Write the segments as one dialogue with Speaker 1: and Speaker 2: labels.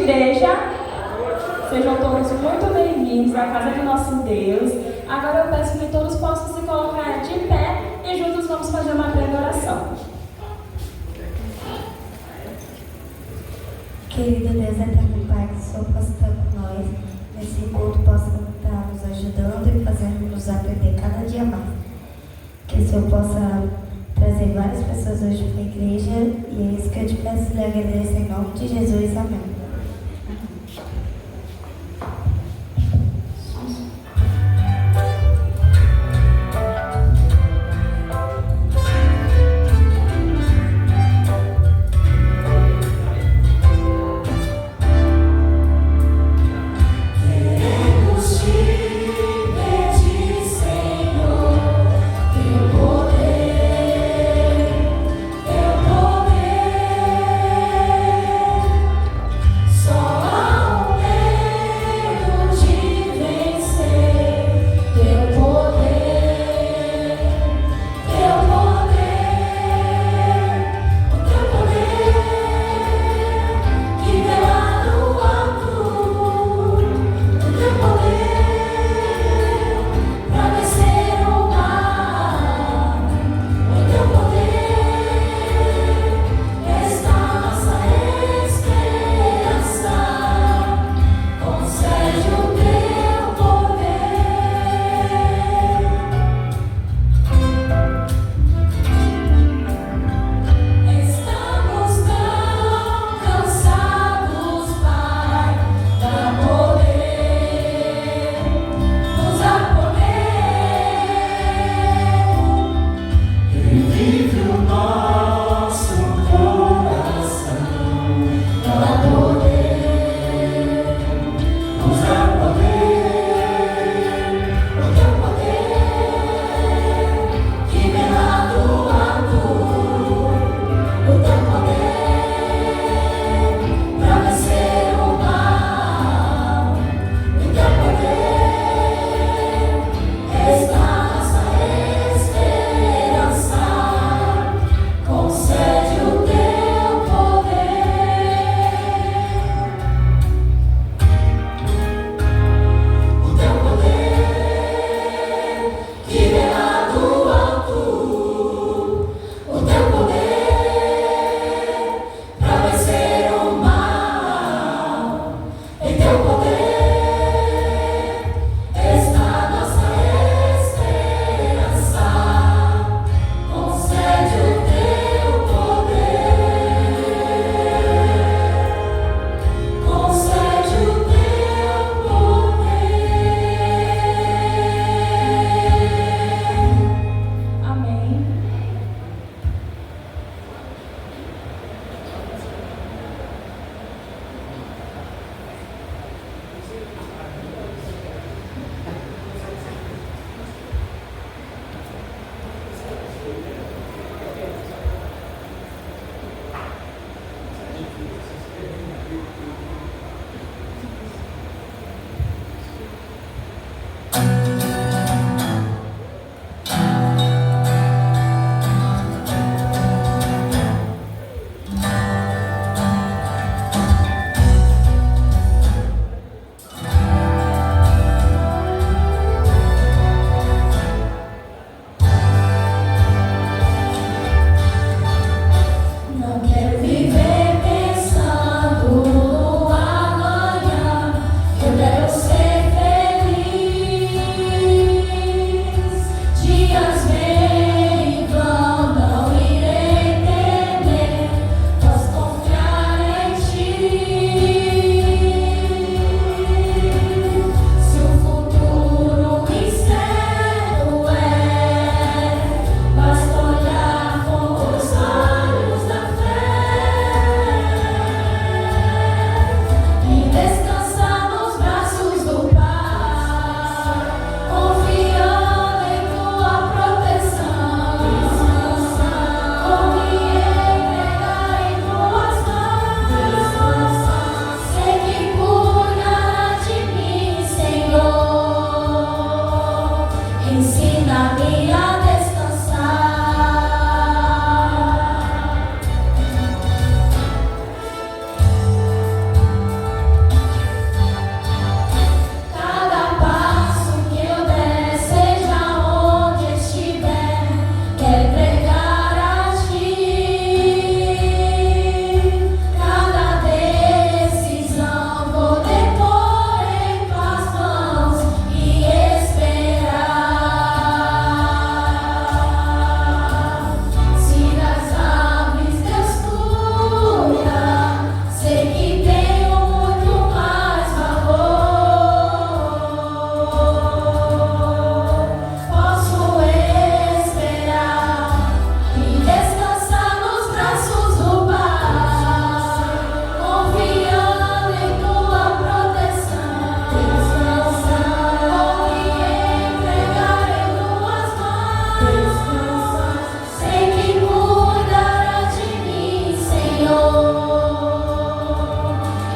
Speaker 1: igreja? Sejam todos muito bem-vindos à casa do nosso Deus. Agora eu peço que todos possam se colocar de pé e juntos vamos fazer uma breve oração.
Speaker 2: Querido Deus eterno Pai, que o Senhor possa estar com nós, nesse culto possa estar nos ajudando e fazendo-nos aprender cada dia mais. Que o Senhor possa trazer várias pessoas hoje para a igreja, e é isso que eu te peço e lhe agradeço em nome de Jesus. Amém.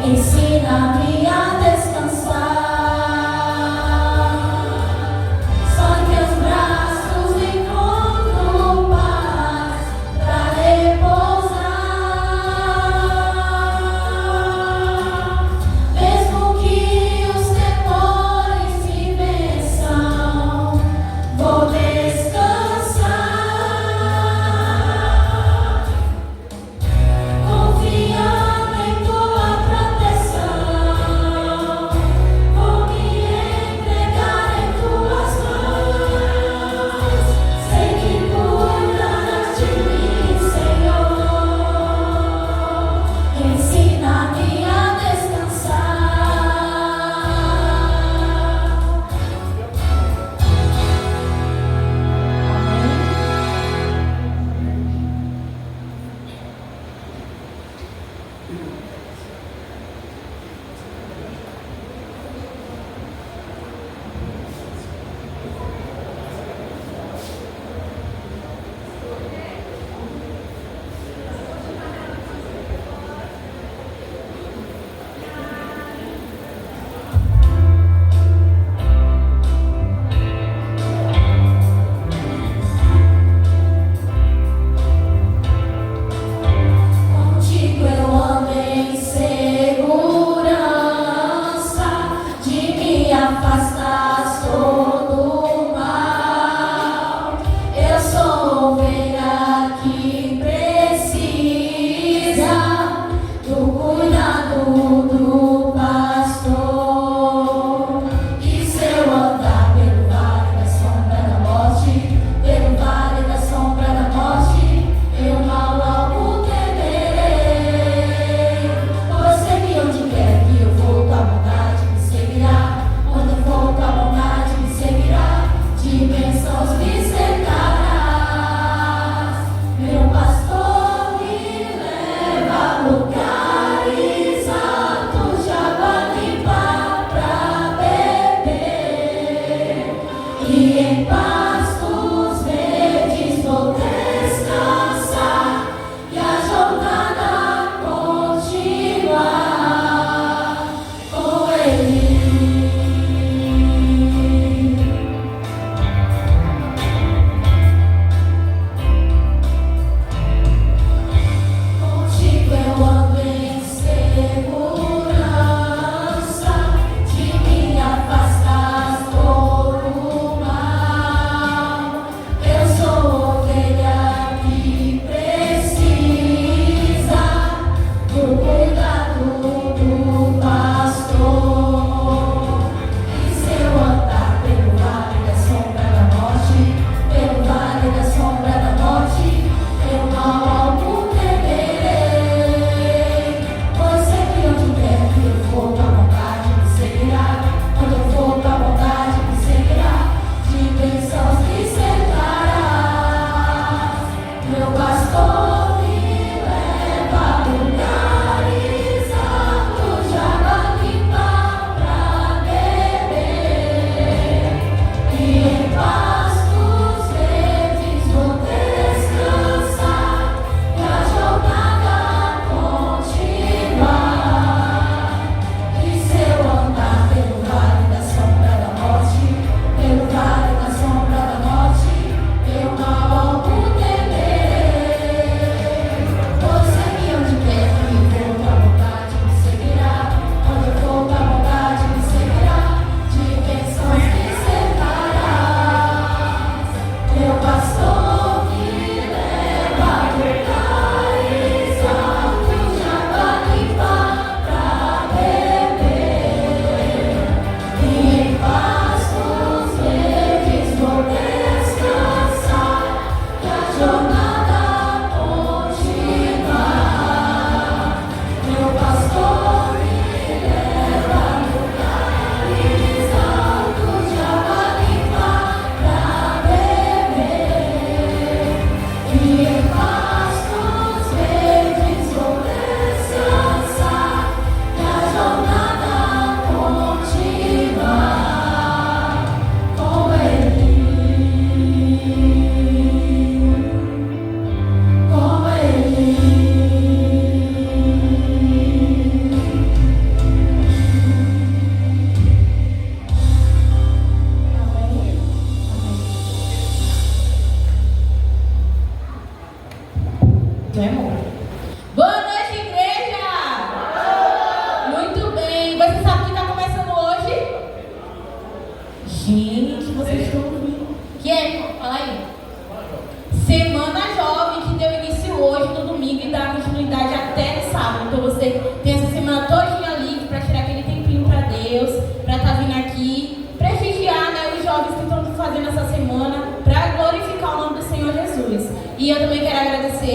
Speaker 1: Ensina-me a descansar. Só em teus braços encontro paz pra repousar. Mesmo que os temores me vençam, vou descansar. Confiando em tua proteção.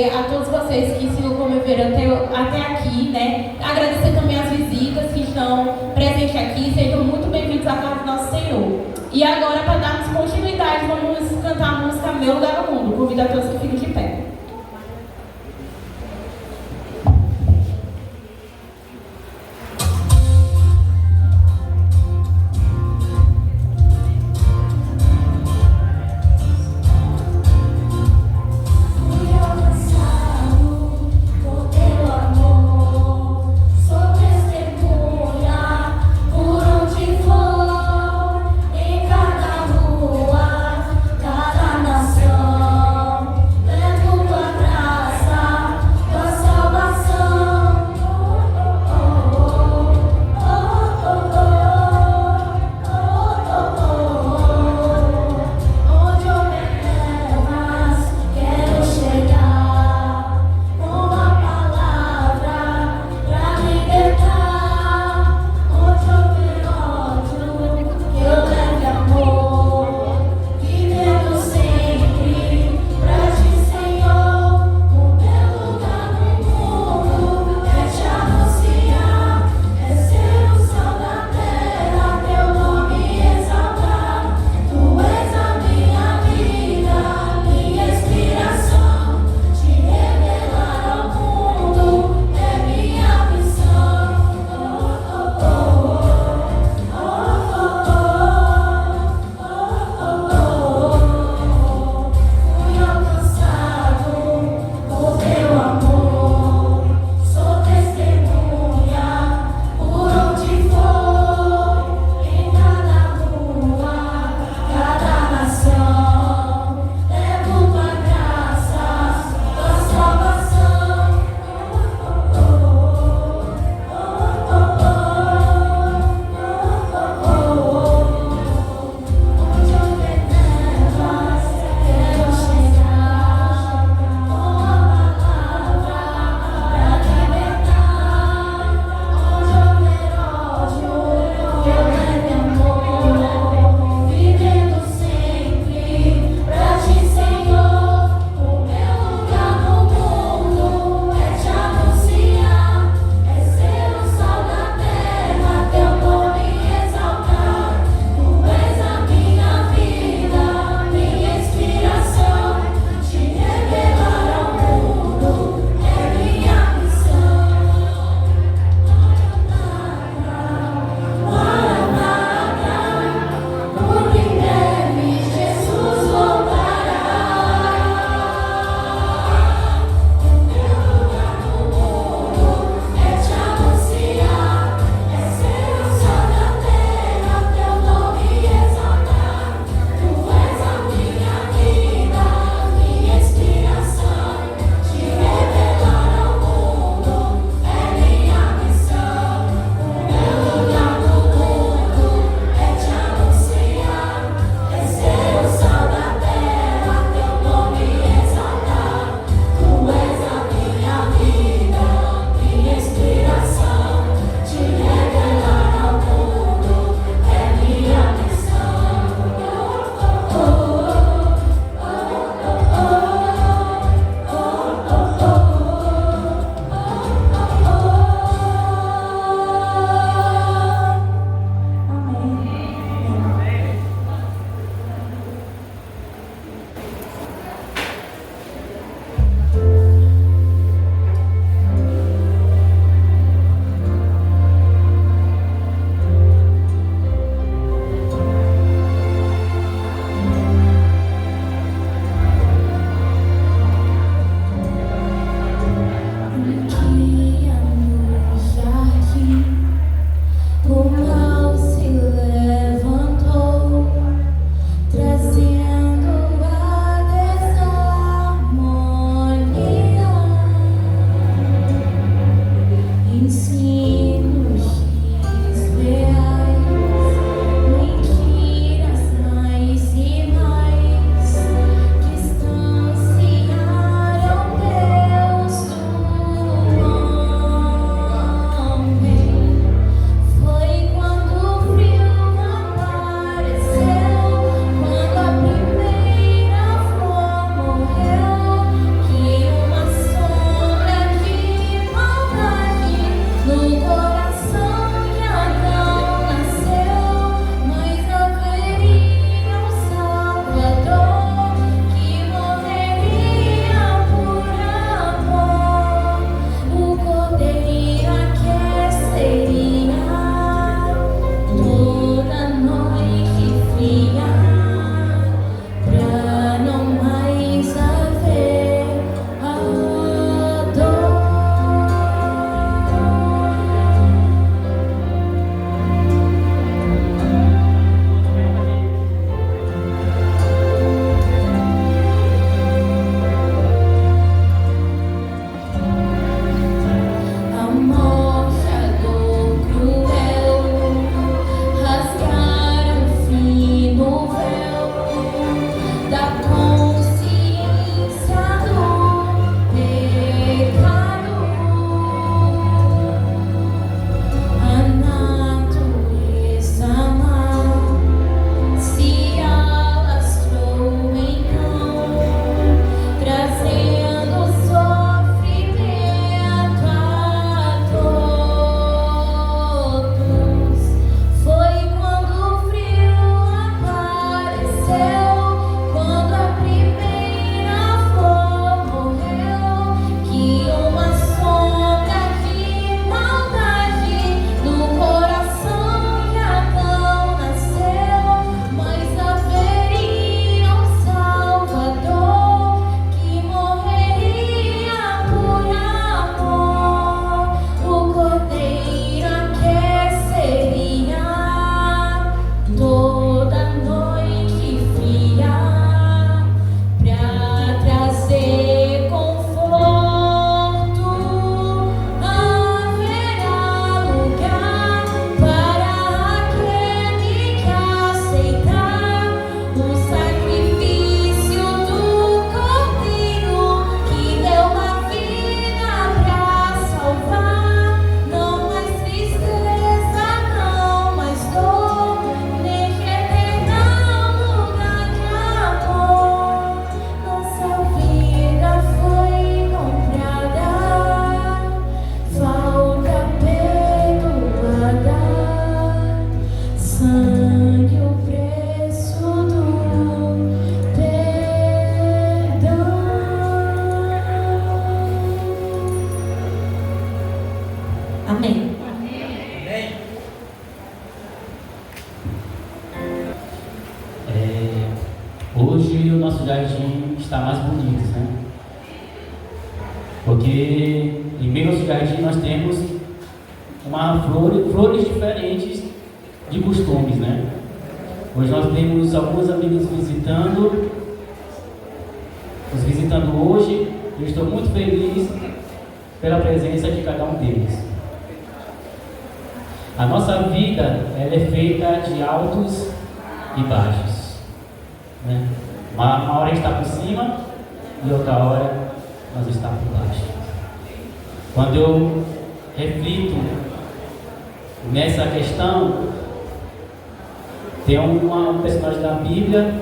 Speaker 3: agradecer a todos vocês que se locomoveram até aqui, né? Agradecer também as visitas que estão presentes aqui. Sejam muito bem-vindos à casa do nosso Senhor. E agora, para darmos continuidade, vamos cantar a música Meu Lugar no Mundo. Convido a todos que fiquem de pé.
Speaker 2: Cada
Speaker 4: jardim está mais bonito, né? Porque em meio ao jardim nós temos flores diferentes de costumes, né? Hoje nós temos alguns amigos nos visitando hoje. Eu estou muito feliz pela presença de cada um deles. A nossa vida ela é feita de altos e baixos, né? Uma hora a gente está por cima e outra hora nós estamos por baixo. Quando eu reflito nessa questão, tem um personagem da Bíblia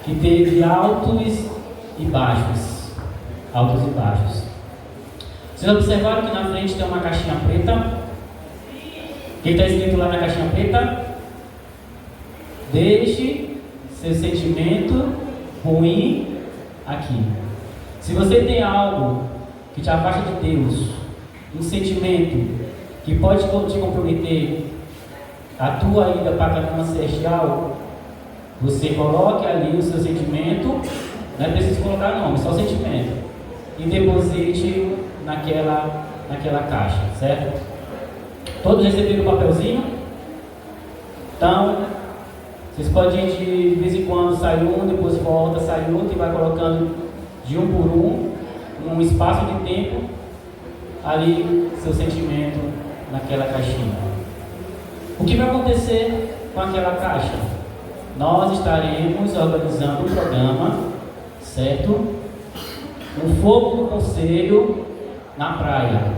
Speaker 4: que teve altos e baixos. Altos e baixos. Vocês observaram que na frente tem uma caixinha preta? O que está escrito lá na caixinha preta? Deixe seu sentimento ruim aqui. Se você tem algo que te afasta de Deus, um sentimento que pode te comprometer a tua ida para a caminho celestial, você coloque ali o seu sentimento, não é preciso colocar nome, só sentimento, e deposite naquela caixa, certo? Todos receberam um papelzinho? Então, vocês podem ir de vez em quando, sai um, depois volta, sai outro e vai colocando de um por um, num espaço de tempo, ali seu sentimento naquela caixinha. O que vai acontecer com aquela caixa? Nós estaremos organizando um programa, certo? Um fogo do conselho na praia,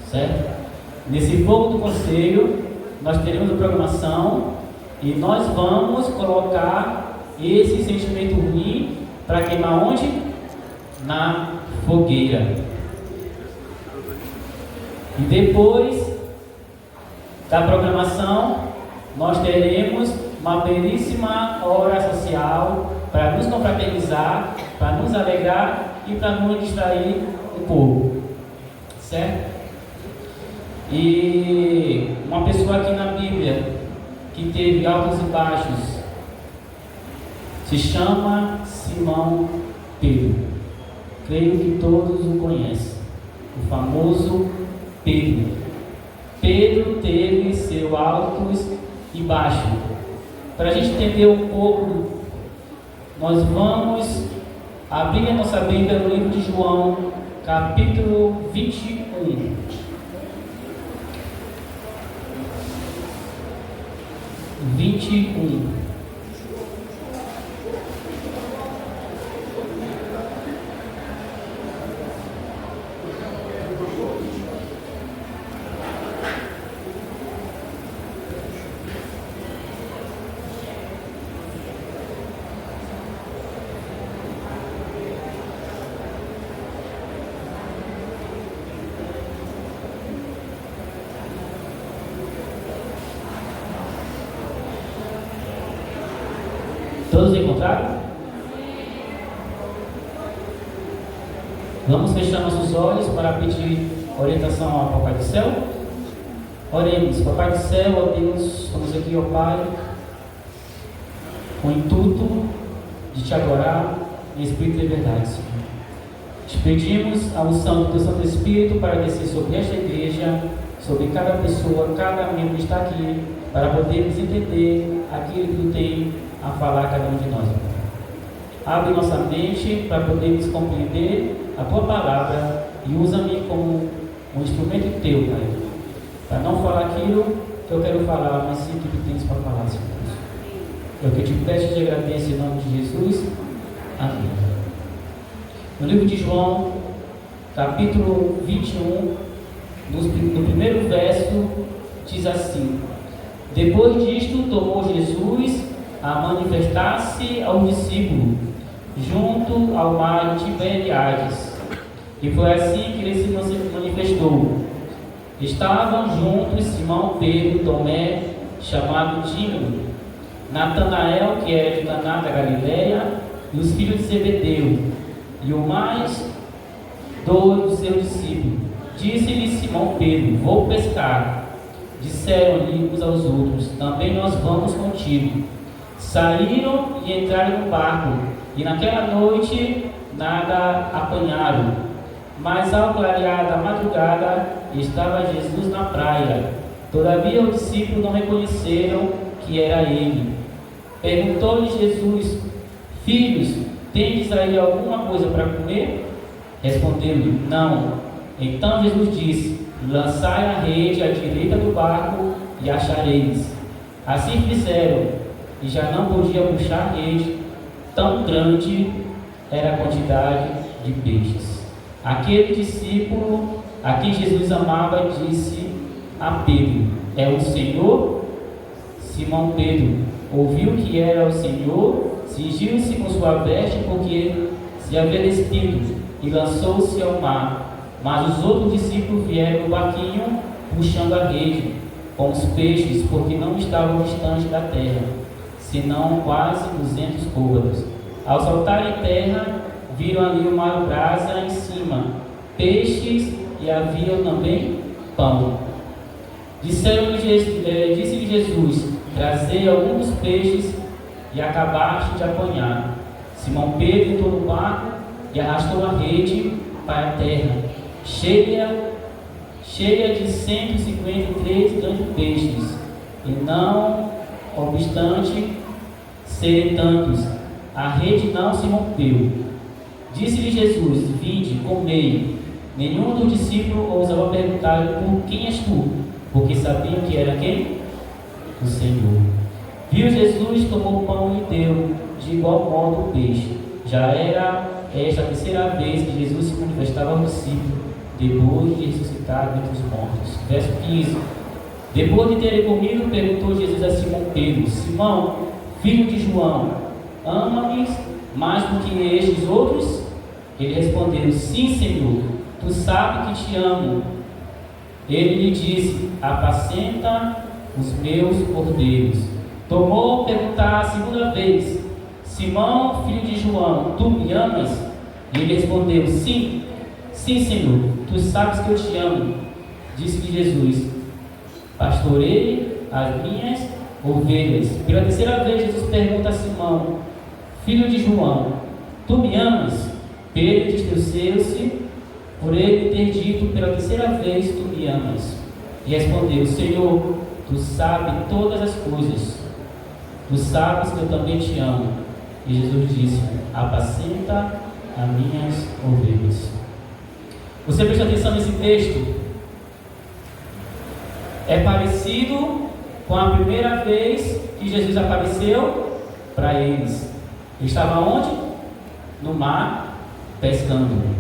Speaker 4: certo? Nesse fogo do conselho, nós teremos a programação e nós vamos colocar esse sentimento ruim para queimar onde? Na fogueira. E depois da programação, nós teremos uma belíssima hora social para nos confraternizar, para nos alegrar e para nos distrair um pouco, certo? E uma pessoa aqui na Bíblia que teve altos e baixos se chama Simão Pedro. Creio que todos o conhecem, o famoso Pedro. Pedro teve seus altos e baixos. Para a gente entender um pouco, nós vamos abrir a nossa Bíblia no livro de João, capítulo 21. Todos encontraram? Vamos fechar nossos olhos para pedir orientação ao Papai do Céu. Oremos. Papai do Céu, ó Deus, estamos aqui, ó Pai, com o intuito de te adorar em espírito e verdade, Senhor. Te pedimos a unção do teu Santo Espírito para descer sobre esta igreja, sobre cada pessoa, cada membro que está aqui, para podermos entender aquilo que tu tem a falar a cada um de nós. Abre nossa mente para podermos compreender a tua palavra e usa-me como um instrumento teu, Pai, para não falar aquilo que eu quero falar, mas sim o que tu tens para falar, Senhor. Eu que te peço e te agradeço em nome de Jesus. Amém. No livro de João, capítulo 21, no primeiro verso, diz assim: depois disto, tomou Jesus a manifestar-se ao discípulo junto ao mar de Tiberíades, e foi assim que ele se manifestou. Estavam juntos Simão Pedro, Tomé, chamado Dídimo, Natanael, que era de Caná da Galileia, e os filhos de Zebedeu, e o mais dois dos seus discípulos. Disse-lhe Simão Pedro: vou pescar. Disseram-lhe uns aos outros: também nós vamos contigo. Saíram e entraram no barco, e naquela noite nada apanharam. Mas ao clarear da madrugada, estava Jesus na praia. Todavia os discípulos não reconheceram que era ele. Perguntou-lhe Jesus: Filhos, tendes aí alguma coisa para comer? Respondeu-lhe: Não. Então Jesus disse: Lançai a rede à direita do barco e achareis. Assim fizeram, e já não podiam puxar a rede, tão grande era a quantidade de peixes. Aquele discípulo a quem Jesus amava disse a Pedro: É o Senhor? Simão Pedro ouviu que era o Senhor, cingiu-se com sua veste porque se havia despido e lançou-se ao mar. Mas os outros discípulos vieram no barquinho puxando a rede com os peixes, porque não estavam distantes da terra, senão quase 200 côvados. Ao saltar em terra, viram ali uma brasa em cima, peixes e havia também pão. Disse-lhe Jesus: Trazei alguns peixes, e acabaste de apanhar. Simão Pedro entrou no barco e arrastou a rede para a terra, cheia de 153 grandes peixes, e não obstante serem tantos, a rede não se rompeu. Disse-lhe Jesus: Vinde, comei. Nenhum dos discípulos ousava perguntar: Por quem és tu? Porque sabiam que era quem? O Senhor. Viu Jesus, tomou o pão e deu de igual modo o peixe. Já era esta a terceira vez que Jesus se manifestava aos discípulos, depois de ressuscitar dentre os mortos. Verso 15. Depois de terem comido, perguntou Jesus a Simão Pedro: Simão, filho de João, ama-me mais do que estes outros? Ele respondeu: Sim, Senhor, tu sabes que te amo. Ele lhe disse: Apacenta os meus cordeiros. Tomou a perguntar a segunda vez: Simão, filho de João, tu me amas? Ele respondeu: Sim, Senhor, tu sabes que eu te amo. Disse-lhe Jesus: Pastoreie as minhas ovelhas. Pela terceira vez Jesus pergunta a Simão, filho de João: Tu me amas? Pedro entristeceu-se por ele ter dito pela terceira vez: Tu me amas. E respondeu: Senhor, tu sabes todas as coisas. Tu sabes que eu também te amo. E Jesus disse: Apacenta as minhas ovelhas. Você presta atenção nesse texto? É parecido com a primeira vez que Jesus apareceu para eles. Ele estava onde? No mar, pescando.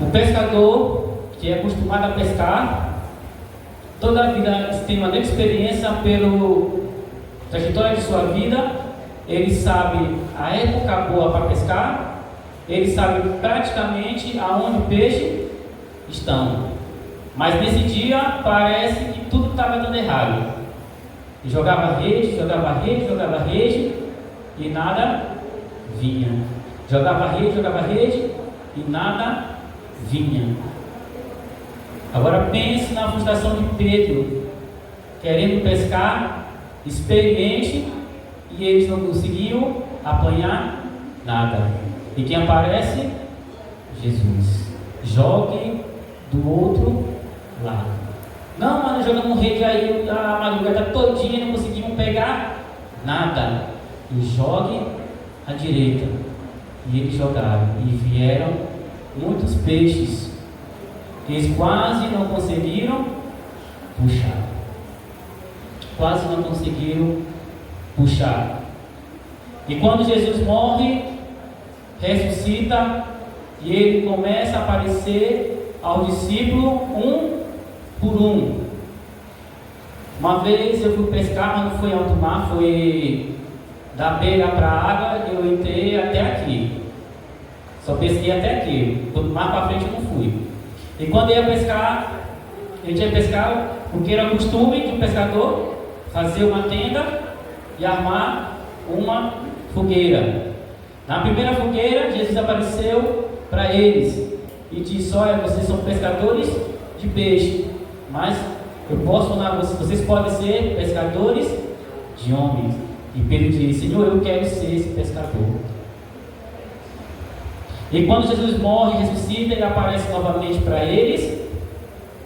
Speaker 4: O pescador que é acostumado a pescar, toda a vida tem uma grande experiência pela trajetória de sua vida. Ele sabe a época boa para pescar, ele sabe praticamente aonde o peixe estão. Mas nesse dia parece que tudo estava dando errado. E jogava rede e nada vinha. Jogava rede e nada vinha. Agora pense na frustração de Pedro, querendo pescar, experimente, e eles não conseguiam apanhar nada. E quem aparece? Jesus. Jogue do outro lado. Não, mas nós jogamos rede aí a madrugada todinha, não conseguimos pegar nada. E jogue à direita. E eles jogaram, e vieram muitos peixes. Eles quase não conseguiram puxar. Quase não conseguiram puxar. E quando Jesus morre, ressuscita, e ele começa a aparecer aos discípulos um por um. Uma vez eu fui pescar, mas não foi alto mar, foi da beira para a água, eu entrei até aqui. Só pesquei até aqui, do mar para frente eu não fui. E quando eu ia pescar, eu tinha que pescar, porque era costume de um pescador fazer uma tenda e armar uma fogueira. Na primeira fogueira, Jesus apareceu para eles e disse: olha, vocês são pescadores de peixe, mas eu posso tornar vocês podem ser pescadores de homens. E Pedro disse: Senhor, eu quero ser esse pescador. E quando Jesus morre e ressuscita, ele aparece novamente para eles.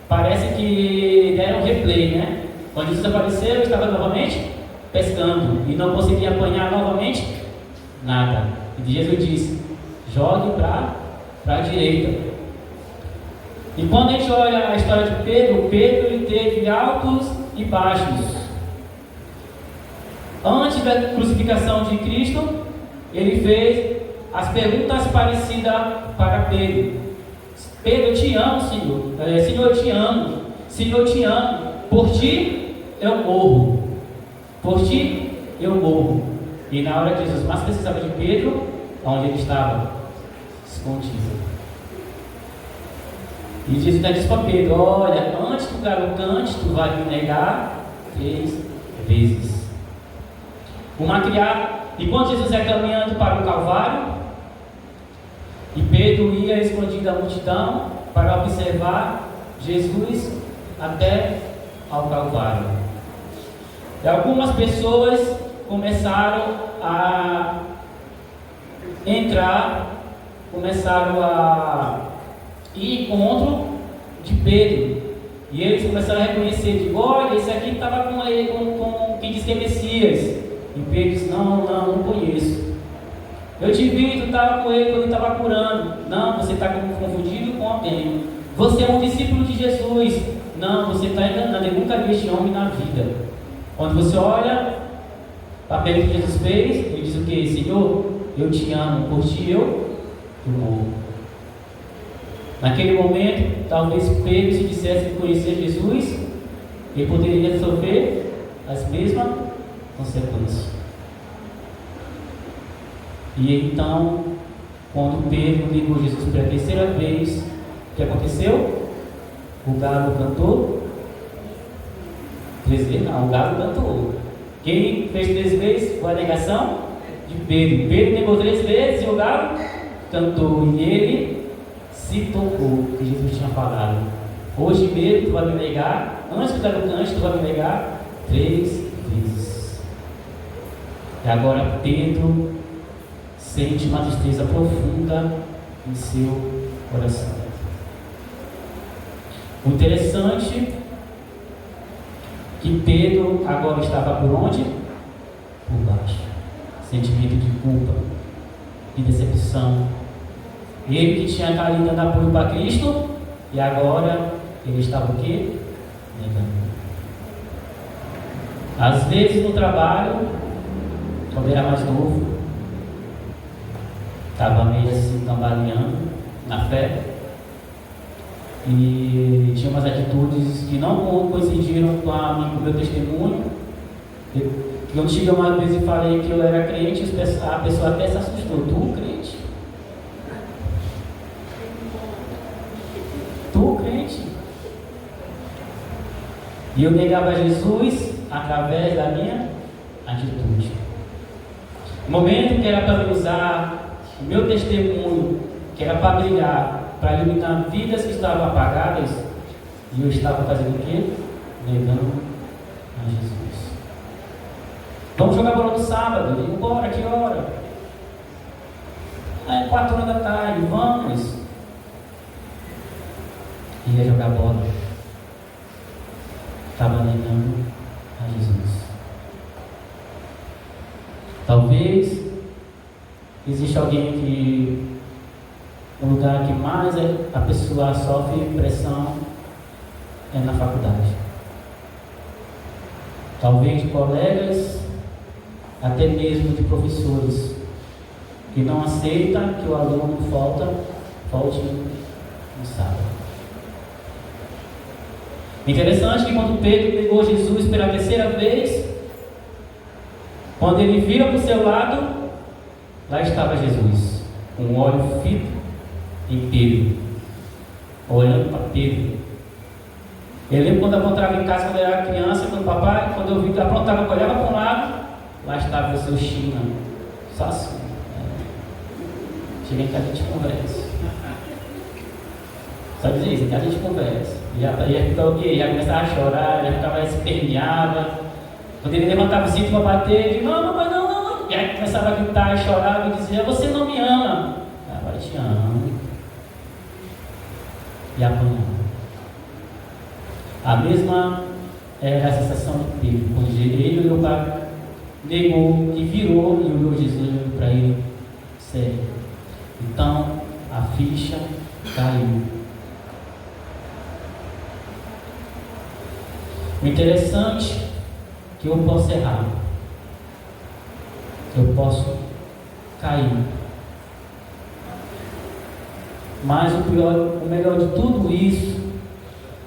Speaker 4: Parece que deram um replay, né? Quando Jesus apareceu, ele estava novamente pescando e não conseguia apanhar novamente nada. E Jesus disse: jogue para a direita. E quando a gente olha a história de Pedro, ele teve altos e baixos. Antes da crucificação de Cristo, ele fez as perguntas parecidas para Pedro. Pedro, eu te amo, Senhor. Senhor, eu te amo. Senhor, eu te amo. Por ti eu morro. Por ti eu morro. E na hora que Jesus mais precisava de Pedro, onde ele estava? Escondido. E Jesus disse para Pedro: olha, antes que o galo cante, tu vai me negar 3 vezes. E quando Jesus ia caminhando para o Calvário, e Pedro ia escondido da multidão para observar Jesus até ao Calvário. E algumas pessoas começaram a ir contra de Pedro. E eles começaram a reconhecer, olha, esse aqui estava com ele, com quem diz que é Messias. E Pedro disse: não conheço. Eu te vi, tu estava com ele quando ele estava curando. Não, você está confundido com alguém. Você é um discípulo de Jesus. Não, você está enganando. Eu nunca vi este homem na vida. Quando você olha para a pergunta que Jesus fez, ele diz o quê? Senhor, eu te amo, por ti eu morro. Naquele momento, talvez Pedro, se dissesse que conhecia Jesus, ele poderia sofrer as mesmas consequências. E então, quando Pedro negou Jesus pela terceira vez, o que aconteceu? O galo cantou 3 vezes? Não, o galo cantou. Quem fez 3 vezes foi a negação de Pedro. Pedro negou 3 vezes e o galo cantou. E ele se tocou, que Jesus tinha falado: hoje mesmo tu vai me negar, antes que o galo cante, tu vai me negar 3 vezes. E agora Pedro sente uma tristeza profunda em seu coração. O interessante é que Pedro agora estava por onde? Por baixo. Sentimento de culpa, de decepção. Ele que tinha caído dando apoio para Cristo, e agora ele estava o quê? Negando. Às vezes no trabalho, quando era mais novo, estava meio assim cambaleando na fé, e tinha umas atitudes que não coincidiram com o meu testemunho. Eu cheguei uma vez e falei que eu era crente, a pessoa até se assustou: tu crente? Tu crente? E eu negava Jesus através da minha atitude. No momento que era para usar o meu testemunho, que era para brilhar, para iluminar vidas que estavam apagadas, e eu estava fazendo o quê? Negando a Jesus. Vamos jogar bola no sábado? Eu digo: bora, que hora? 4 horas da tarde, vamos. Ia jogar bola. Estava negando a Jesus. Talvez exista alguém que o lugar que mais a pessoa sofre pressão é na faculdade. Talvez de colegas, até mesmo de professores, que não aceitam que o aluno falte no sábado. Interessante que quando Pedro negou Jesus pela terceira vez, quando ele vira para o seu lado, lá estava Jesus, com um olho fito em Pedro, olhando para Pedro. Eu lembro quando eu apontava em casa, quando eu era criança, quando eu vi que apontava, eu olhava para um lado, lá estava o seu China, só assim. Chega em casa, a gente conversa. Só dizer isso, em casa a gente conversa. Já ficava o quê? Já começava a chorar, já ficava esperneava. Quando ele levantava o cinto para bater, ele dizia, não, papai, não. E aí começava a gritar e chorava e dizia, você não me ama. Agora te amo. E apanhava. A mesma era a sensação de Pedro, quando ele olhou para, negou e virou e olhou Jesus para ele, sério. Então a ficha caiu. O interessante é que eu posso errar, eu posso cair, mas o melhor de tudo isso,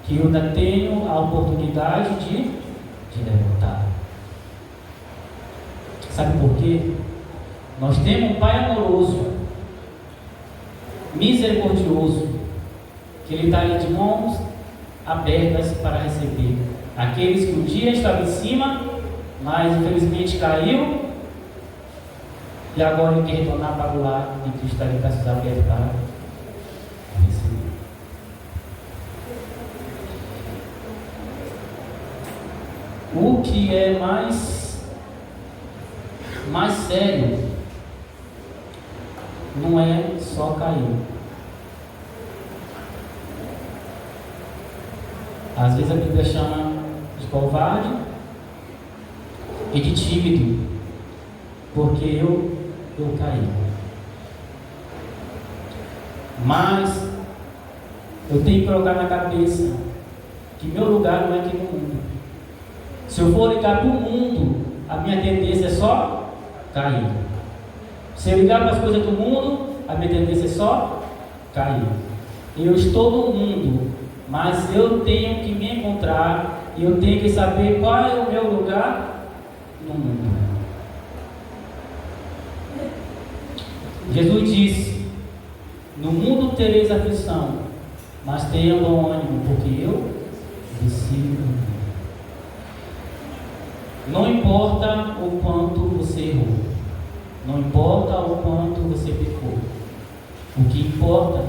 Speaker 4: que eu ainda tenho a oportunidade de levantar. Sabe por quê? Nós temos um Pai amoroso, misericordioso, que Ele está ali de mãos abertas para receber aqueles que um dia estavam em cima, mas infelizmente caiu, e agora ele quer retornar para o lado e Cristo está ali braços abertos para receber. O que é mais sério não é só cair. Às vezes a Bíblia chama de covarde e de tímido, porque eu caí. Mas eu tenho que colocar na cabeça que meu lugar não é aqui no mundo. Se eu for ligar para o mundo, a minha tendência é só cair. Se eu ligar para as coisas do mundo, a minha tendência é só cair. Eu estou no mundo, mas eu tenho que me encontrar e eu tenho que saber qual é o meu lugar no mundo. Jesus disse: no mundo tereis aflição, mas tenham bom ânimo, porque eu venci o mundo. Não importa o quanto você errou, não importa o quanto você pecou, o que importa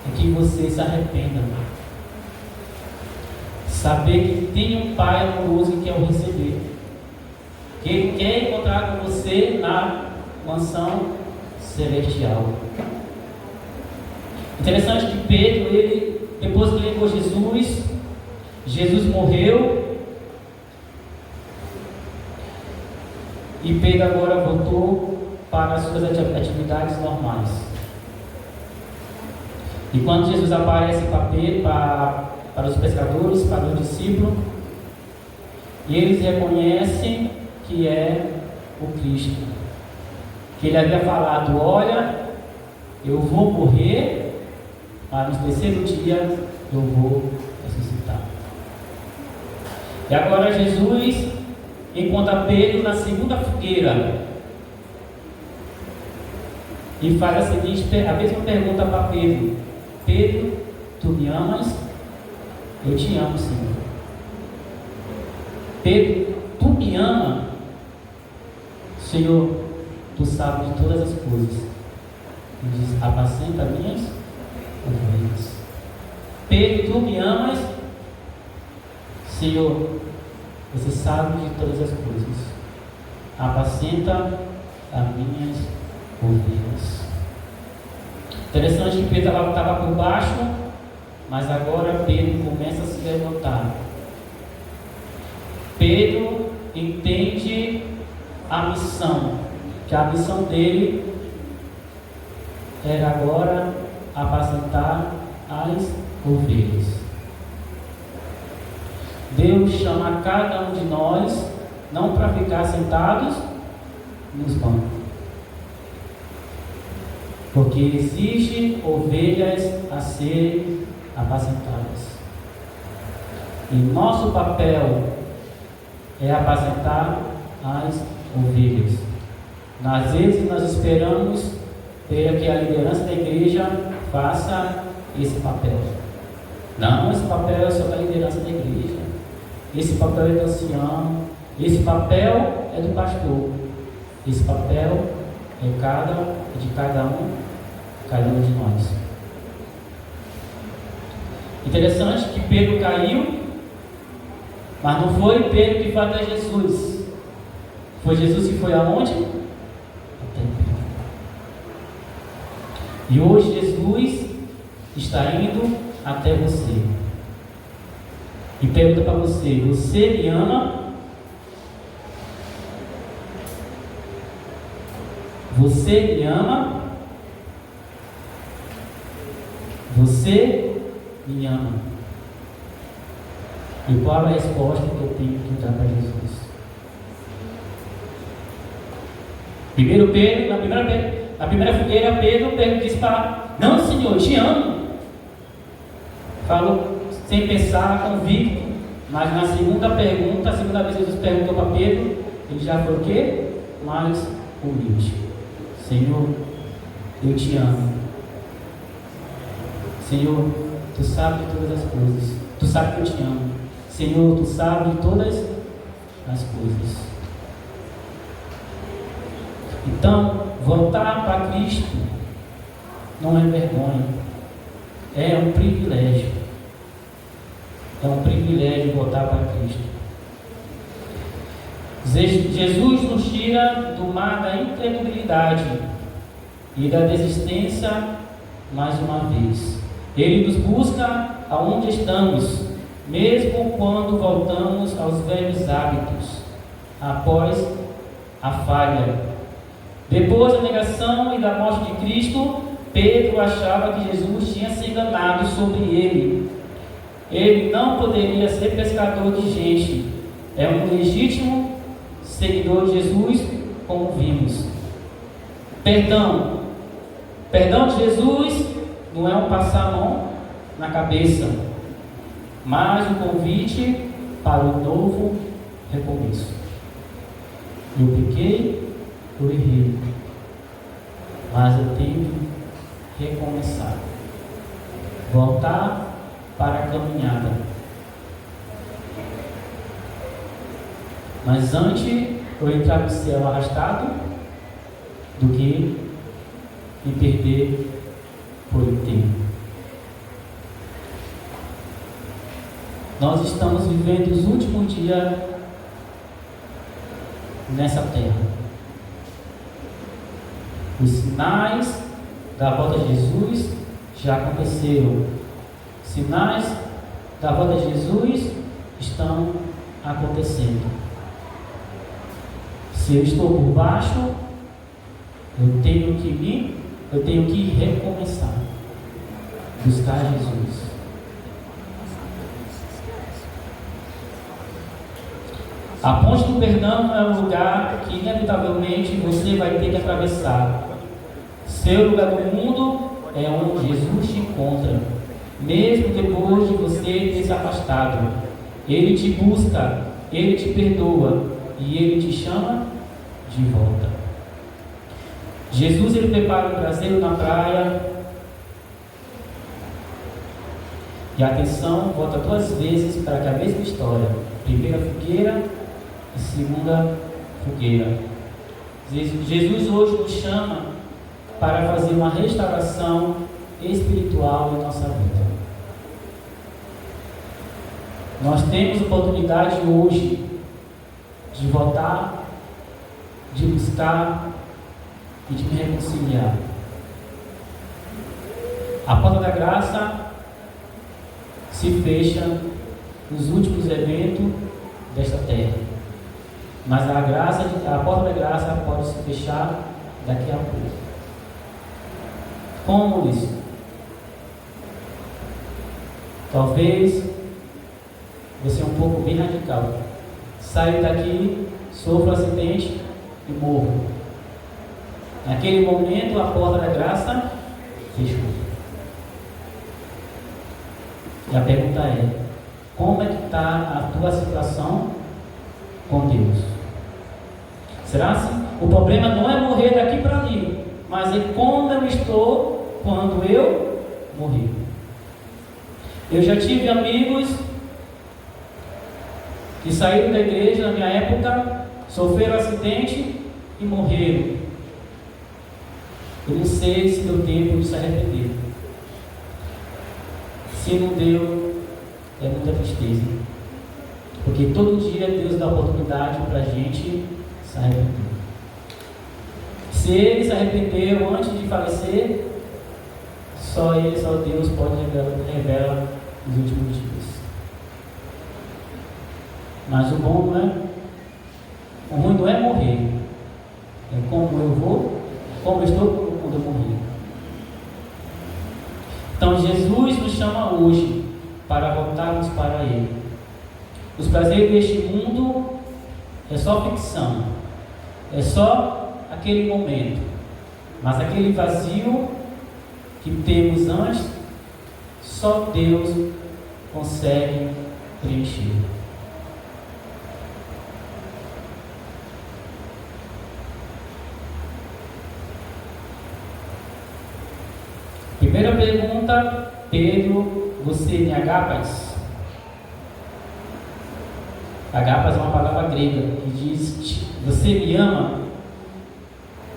Speaker 4: é que você se arrependa. Saber que tem um Pai amoroso que quer o receber, que Ele quer encontrar com você na mansão celestial. Interessante que Pedro, depois que levou Jesus morreu, e Pedro agora voltou para as suas atividades normais. E quando Jesus aparece para Pedro, para os pescadores, para os discípulos, e eles reconhecem que é o Cristo, que ele havia falado: olha, eu vou morrer, mas no terceiro dia eu vou ressuscitar. E agora Jesus encontra Pedro na segunda fogueira e faz a mesma pergunta para Pedro: Pedro, tu me amas? Eu te amo, Senhor. Pedro, tu me amas? Senhor, tu sabes de todas as coisas. Ele diz: apacenta minhas ovelhas. Pedro, tu me amas? Senhor, você sabe de todas as coisas. Apacenta as minhas ovelhas. Interessante que Pedro estava por baixo, mas agora Pedro começa a se levantar. Pedro entende a missão, que a missão dele era agora apacentar as ovelhas. Deus chama cada um de nós não para ficar sentados nos bancos, porque existe ovelhas a serem apacentadas. E nosso papel é apacentar as ovelhas. Às vezes nós esperamos para que a liderança da igreja faça esse papel. Não, esse papel é só da liderança da igreja. Esse papel é do ancião. Esse papel é do pastor. Esse papel é de cada um de nós. Interessante que Pedro caiu, Mas não foi Pedro que foi até Jesus. Foi Jesus que foi aonde? Até Pedro. E hoje Jesus está indo até você. E pergunta para você: você me ama? Você me ama? Você me ama? E qual é a resposta que eu tenho que dar para Jesus? Primeiro Pedro, na primeira fogueira, Pedro disse para: não, Senhor, te amo. Falou sem pensar, convicto. Mas na segunda pergunta, a segunda vez que Jesus perguntou para Pedro, ele já foi o quê? Mais humilde. Senhor, eu te amo. Senhor, tu sabes de todas as coisas. Tu sabes que eu te amo. Senhor, tu sabes de todas as coisas. Então, voltar para Cristo não é vergonha. É um privilégio. É um privilégio voltar para Cristo. Jesus nos tira do mar da incredulidade e da desistência mais uma vez. Ele nos busca aonde estamos, mesmo quando voltamos aos velhos hábitos, após a falha. Depois da negação e da morte de Cristo, Pedro achava que Jesus tinha se enganado sobre ele. Ele não poderia ser pescador de gente. É um legítimo seguidor de Jesus, como vimos. Perdão de Jesus não é um passar a mão na cabeça, mas um convite para um novo recomeço. Eu pequei, eu errei, mas eu tenho que recomeçar, voltar para a caminhada. Mas antes eu entrar no céu arrastado do que me perder por inteiro. Nós estamos vivendo os últimos dias nessa terra. Os sinais da volta de Jesus já aconteceram. Sinais da volta de Jesus estão acontecendo. Se eu estou por baixo, eu tenho que recomeçar, buscar Jesus. A ponte do perdão é um lugar que inevitavelmente você vai ter que atravessar. Seu lugar do mundo é onde Jesus te encontra, mesmo depois de você ter se afastado. Ele te busca, Ele te perdoa e Ele te chama de volta. Jesus, Ele prepara um braseiro na praia. E atenção, volta 2 vezes para que a mesma história. Primeira fogueira e segunda fogueira. Jesus hoje nos chama para fazer uma restauração espiritual em nossa vida. Nós temos oportunidade hoje de voltar, de buscar e de me reconciliar. A porta da graça se fecha nos últimos eventos desta terra, mas a porta da graça pode se fechar daqui a pouco. Como isso? Talvez você é um pouco bem radical. Saio daqui, sofro um acidente e morro. Naquele momento a porta da graça fechou. E a pergunta é: como é que está a tua situação com Deus? Será assim? O problema não é morrer daqui para ali, mas é como eu estou quando eu morrer. Eu já tive amigos que saíram da igreja na minha época, sofreram acidente e morreram. Eu não sei se deu tempo de se arrepender. Se não deu, é muita tristeza. Porque todo dia Deus dá oportunidade para a gente se arrepender. Se ele se arrependeu antes de falecer, só ele, só Deus pode revelar nos últimos dias. Mas o bom não é, o ruim não é morrer, é como eu vou, como eu estou quando eu morrer. Então Jesus nos chama hoje para voltarmos para Ele. Os prazeres deste mundo é só ficção, é só aquele momento, mas aquele vazio que temos antes, só Deus consegue preencher. Primeira pergunta, Pedro, você me agapas? Agapas é uma palavra grega que diz, você me ama?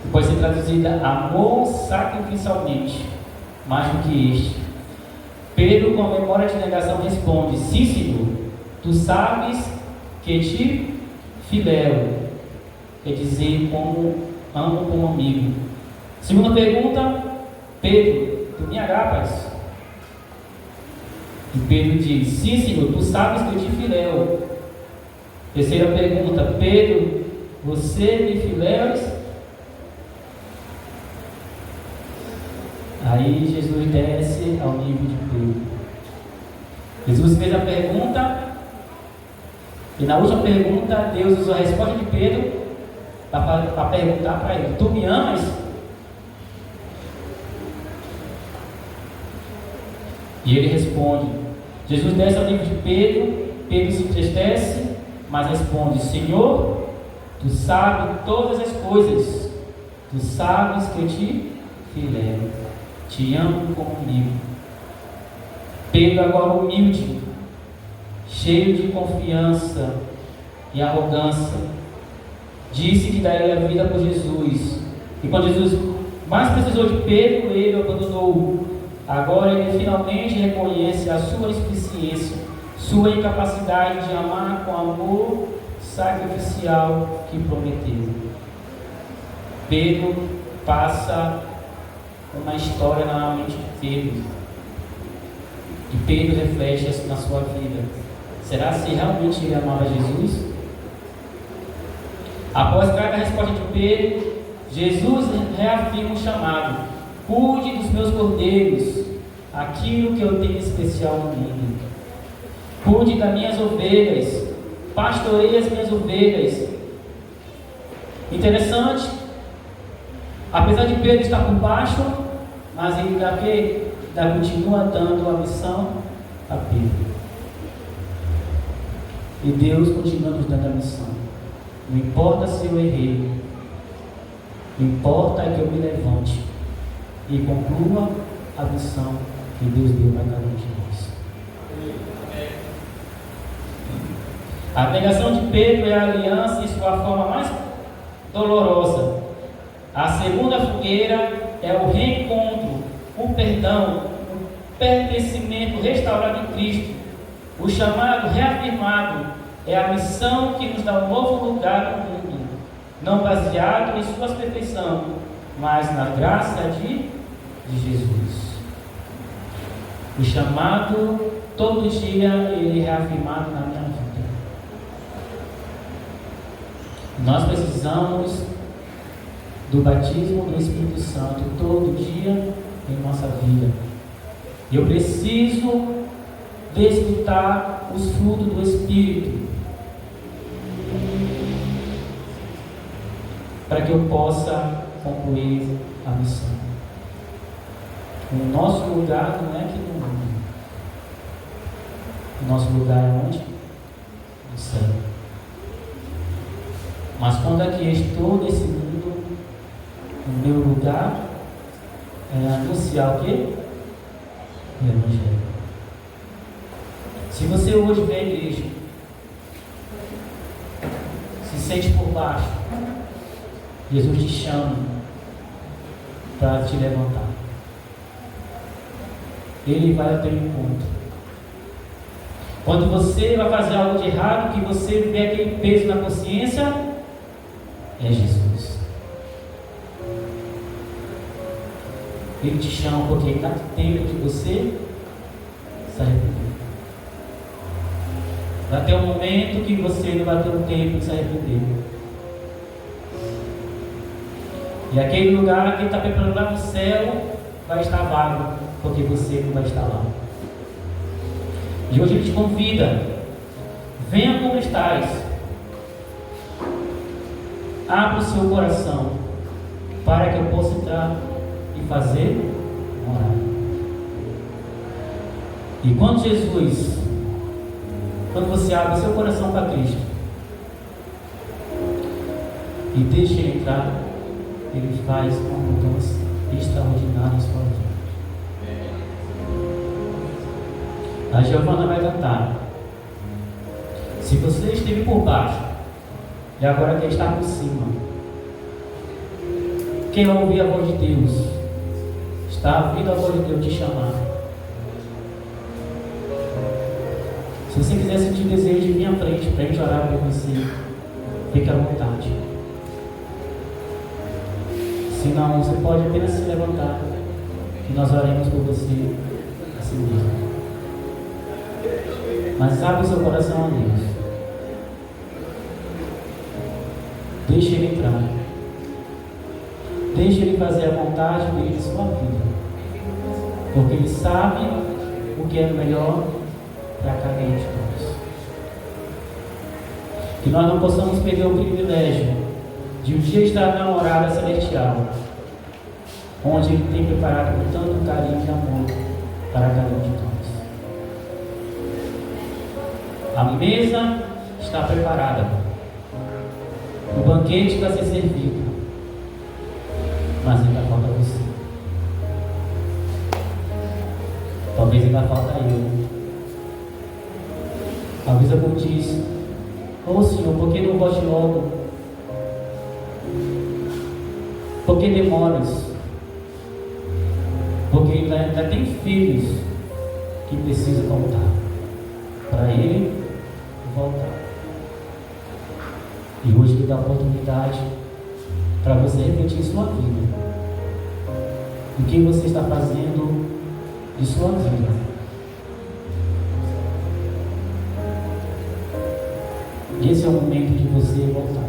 Speaker 4: Que pode ser traduzida, amor sacrificialmente, mais do que este. Pedro, com a memória de negação, responde, sim, Senhor, tu sabes que te fileo, quer dizer, como amo como amigo. Segunda pergunta, Pedro, tu me agapas? E Pedro diz, sim, Senhor, tu sabes que eu te fileo. Terceira pergunta, Pedro, você me fileas? Aí Jesus desce ao nível de Pedro. Jesus fez a pergunta, e na última pergunta, Deus usou a resposta de Pedro para perguntar para ele, tu me amas? E ele responde, Jesus desce ao nível de Pedro, Pedro se entristece, mas responde, Senhor, tu sabes todas as coisas, tu sabes que eu te fileo, te amo como amigo. Pedro agora humilde, cheio de confiança e arrogância, disse que daria a vida por Jesus. E quando Jesus mais precisou de Pedro, ele o abandonou. Agora ele finalmente reconhece a sua insuficiência, sua incapacidade de amar com amor sacrificial que prometeu. Pedro passa uma história na mente de Pedro, e Pedro reflete na sua vida. Será se realmente ele amava Jesus? Após cada resposta de Pedro, Jesus reafirma o chamado. Cuide dos meus cordeiros, aquilo que eu tenho especial no mundo. Cuide das minhas ovelhas, pastoreie as minhas ovelhas. Interessante, apesar de Pedro estar por baixo, mas ele ainda continua dando a missão a Pedro. E Deus continua nos dando a missão. Não importa se eu errei, o que importa é que eu me levante e conclua a missão que Deus deu para cada um de nós. A negação de Pedro é a aliança em sua forma mais dolorosa. A segunda fogueira é o reencontro, o perdão, o pertencimento restaurado em Cristo. O chamado reafirmado é a missão que nos dá um novo lugar no mundo, não baseado em suas perfeições, mas na graça de Jesus. O chamado, todo dia, ele é reafirmado na minha vida. Nós precisamos do batismo do Espírito Santo todo dia em nossa vida. Eu preciso desfrutar os frutos do Espírito para que eu possa concluir a missão. O nosso lugar não é aqui no mundo. O nosso lugar é onde? No céu. Mas quando aqui estou nesse mundo, o meu lugar é anunciar o quê? O Evangelho. Se você hoje vem à igreja, se sente por baixo, Jesus te chama para te levantar. Ele vai ao teu encontro. Quando você vai fazer algo de errado, que você vê aquele peso na consciência, é Jesus. Ele te chama porque está tempo de você se arrepender. Vai ter um momento que você não vai ter um tempo de se arrepender. E aquele lugar que ele está preparando lá no céu vai estar vago, porque você não vai estar lá. E hoje ele te convida: venha como estás, abra o seu coração, para que eu possa entrar e fazer morar. E quando você abre o seu coração para Cristo e deixa Ele entrar, Ele faz uma mudança extraordinária em sua vida. A Giovana vai cantar. Se você esteve por baixo e agora quer estar por cima, quer ouvir a voz de Deus, está ouvindo a voz de Deus te chamar. Se você quiser sentir desejo de vir à frente para a gente orar por você, fique à vontade. Se não, você pode apenas se levantar e nós oremos por você assim mesmo. Mas abre o seu coração a Deus. Deixe Ele entrar. Deixe Ele fazer a vontade dele em sua vida. Porque Ele sabe o que é melhor para cada um de nós. Que nós não possamos perder o privilégio de um dia estar na morada celestial, onde Ele tem preparado com tanto carinho e amor para cada um de nós. A mesa está preparada, o banquete vai ser servido, mas ainda falta você. Talvez ainda falta eu. Talvez eu diz: ô Senhor, por que não volte logo? Por que demoras? Porque ainda tem filhos que precisam voltar para Ele voltar. E hoje Ele dá a oportunidade para você refletir sua vida. O que você está fazendo de sua vida? E esse é o momento de você voltar.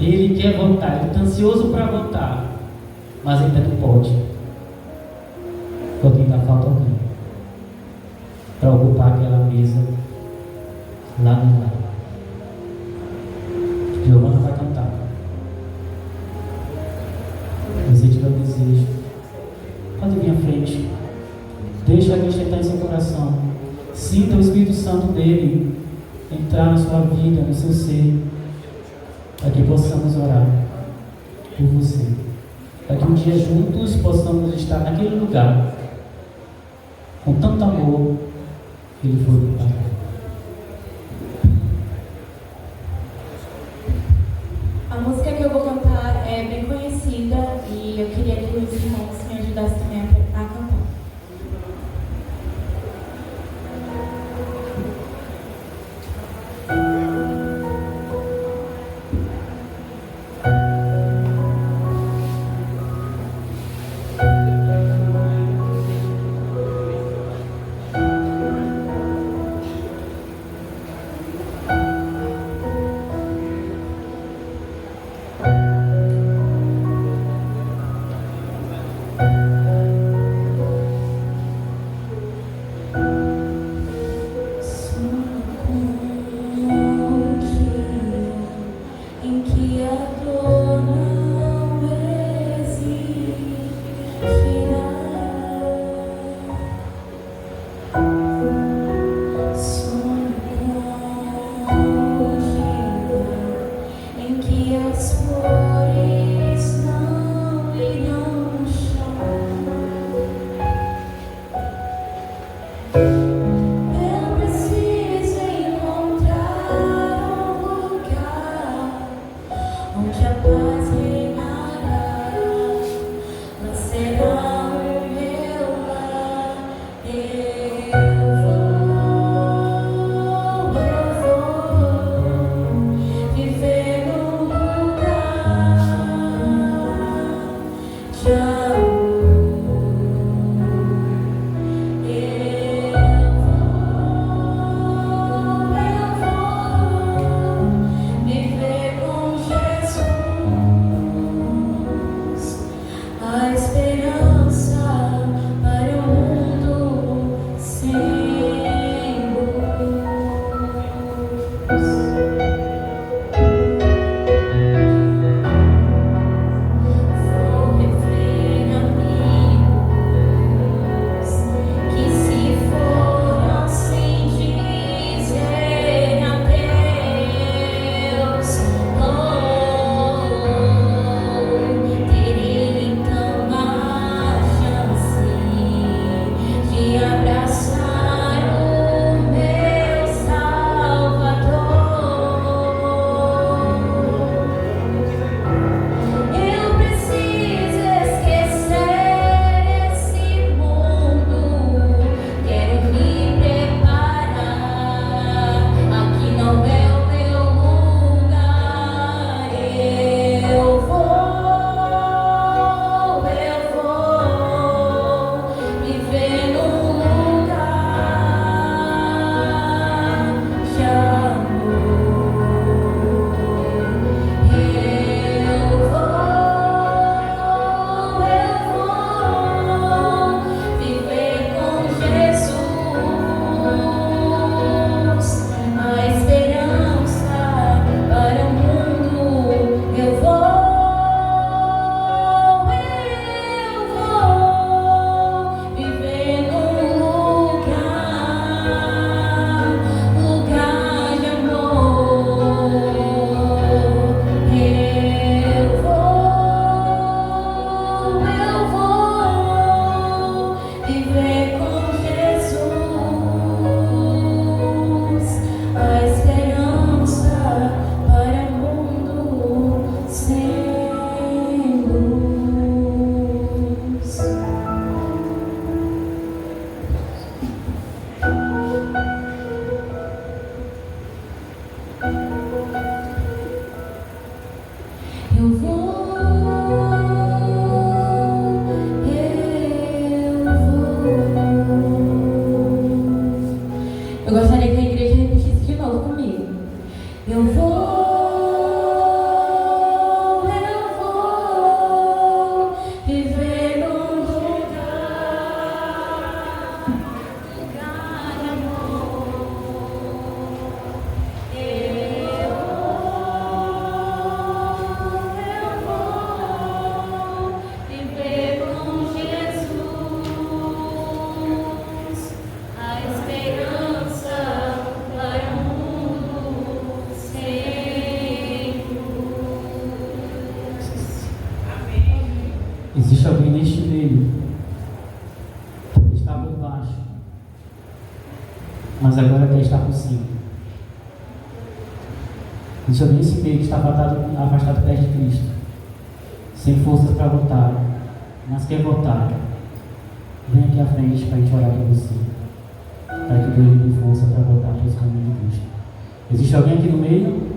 Speaker 4: Ele quer voltar, ele está ansioso para voltar, mas ainda não pode, porque ainda falta alguém para ocupar aquela mesa lá no lar. Giovana vai cantar. Você tiver um desejo, pode vir à frente. Deixa a Cristo entrar em seu coração. Sinta o Espírito Santo dele entrar na sua vida, no seu ser, para que possamos orar por você, para que um dia juntos possamos estar naquele lugar com tanto amor que Ele foi preparado.
Speaker 3: A música que eu vou cantar é bem conhecida e eu queria que os irmãos me ajudassem também a cantar.
Speaker 2: Um
Speaker 3: Eu gostaria que a igreja repetisse de novo comigo. Eu vou viver num lugar de amor. Eu vou viver com Jesus, a esperança para o mundo sem luz.
Speaker 4: Existe alguém neste meio que está por baixo, mas agora quer estar por cima. Existe alguém nesse meio que está afastado perto de Cristo, sem forças para voltar, mas quer voltar. Vem aqui à frente para a gente orar por você, para que Deus lhe dê força para voltar para os caminhos de Cristo. Existe alguém aqui no meio?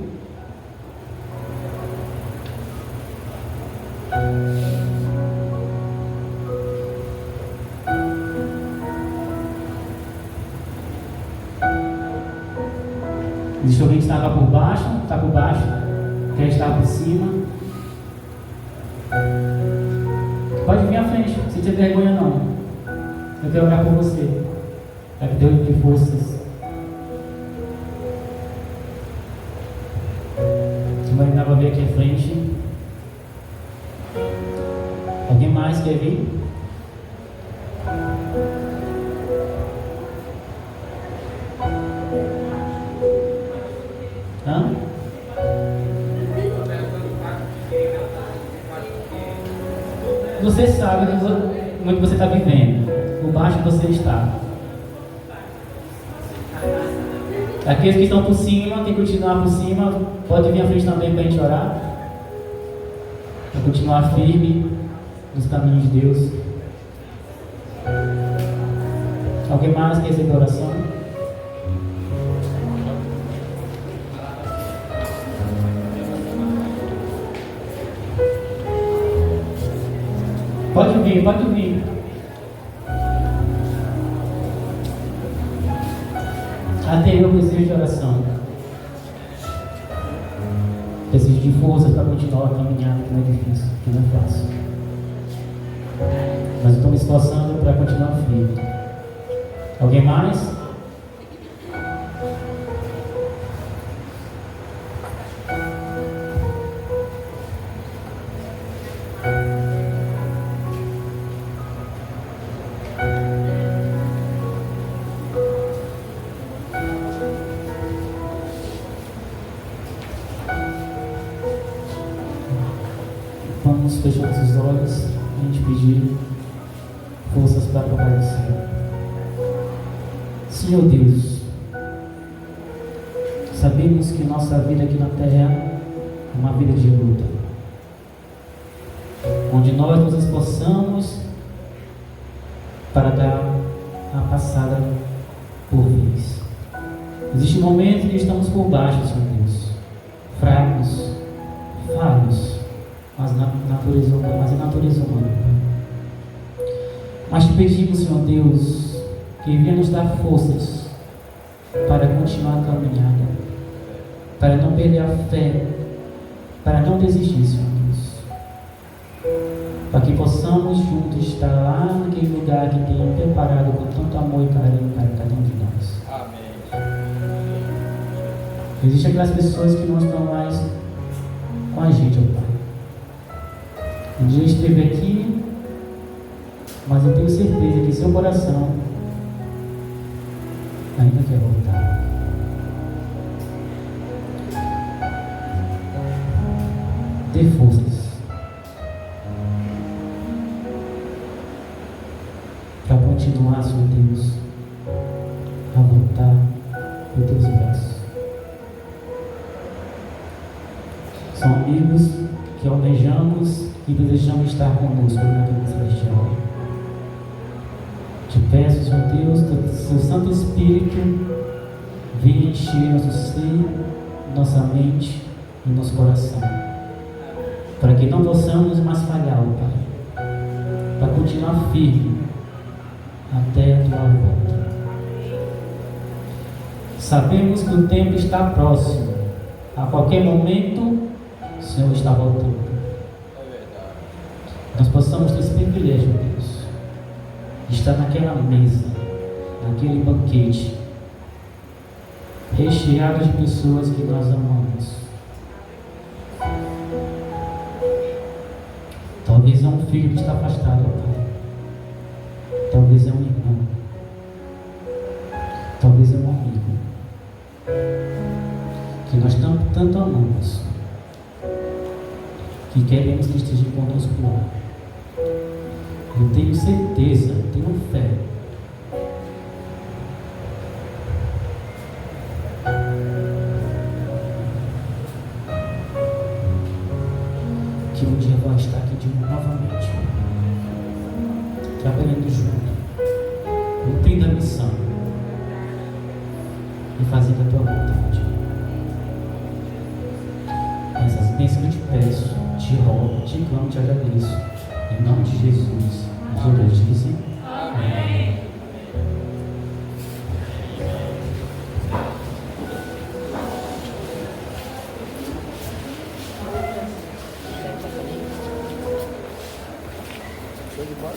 Speaker 4: Existe alguém que está por baixo, quer estar por cima? Pode vir à frente, não se ter vergonha não. Eu quero orar por você, para que Deus lhe dê forças. Se Marina vai vir aqui à frente. Alguém mais quer vir? Hã? Você sabe onde você está vivendo, por baixo que você está. Aqueles que estão por cima, tem que continuar por cima, pode vir à frente também para a gente orar. para continuar firme nos caminhos de Deus. Alguém mais quer receber oração? Pode vir, pode vir. Até eu preciso de oração. Preciso de força para continuar a caminhar, que não é difícil, que não é fácil. Mas eu estou me esforçando para continuar firme. Alguém mais? Vamos fechar os olhos e a gente pedir forças para o Pai do Céu. Senhor Deus, sabemos que nossa vida aqui na terra é uma vida de luta, onde nós nos esforçamos para dar a passada por vez. Existem momentos em que estamos por baixo, Senhor Deus, fracos, falhos, mas é natureza humana. Mas te pedimos, Senhor Deus, que venha nos dar forças para continuar a caminhada, para não perder a fé, para não desistir, Senhor Deus, para que possamos juntos estar lá naquele lugar que tem preparado com tanto amor e carinho para cada um de nós. Amém. Existem aquelas pessoas que não estão mais com a gente, ó Pai. Um dia esteve aqui, mas eu tenho certeza que seu coração ainda quer voltar. Dê forças para continuar, Senhor Deus, a voltar por teus braços. São amigos que almejamos e desejamos estar conosco na vida celestial. Te peço, Senhor Deus, que o seu Santo Espírito venha encher nosso ser, nossa mente e nosso coração, para que não possamos mais falhar, Pai, para continuar firme até a tua volta. Sabemos que o tempo está próximo, a qualquer momento o Senhor está voltando. Nós possamos ter esse privilégio, Deus, de estar naquela mesa, naquele banquete, recheado de pessoas que nós amamos. Talvez é um filho que está afastado, Pai. Talvez é um irmão. Talvez é um amigo que nós tanto amamos, que queremos que esteja conosco lá. Eu tenho certeza, tenho fé que um dia vai estar aqui de novo novamente, trabalhando junto, cumprindo a missão e fazendo a tua vontade. Essas bênçãos eu te peço, te rogo, te clamo, te agradeço. Em nome de Jesus, nós oramos que sim. Amém.
Speaker 5: Show de bola.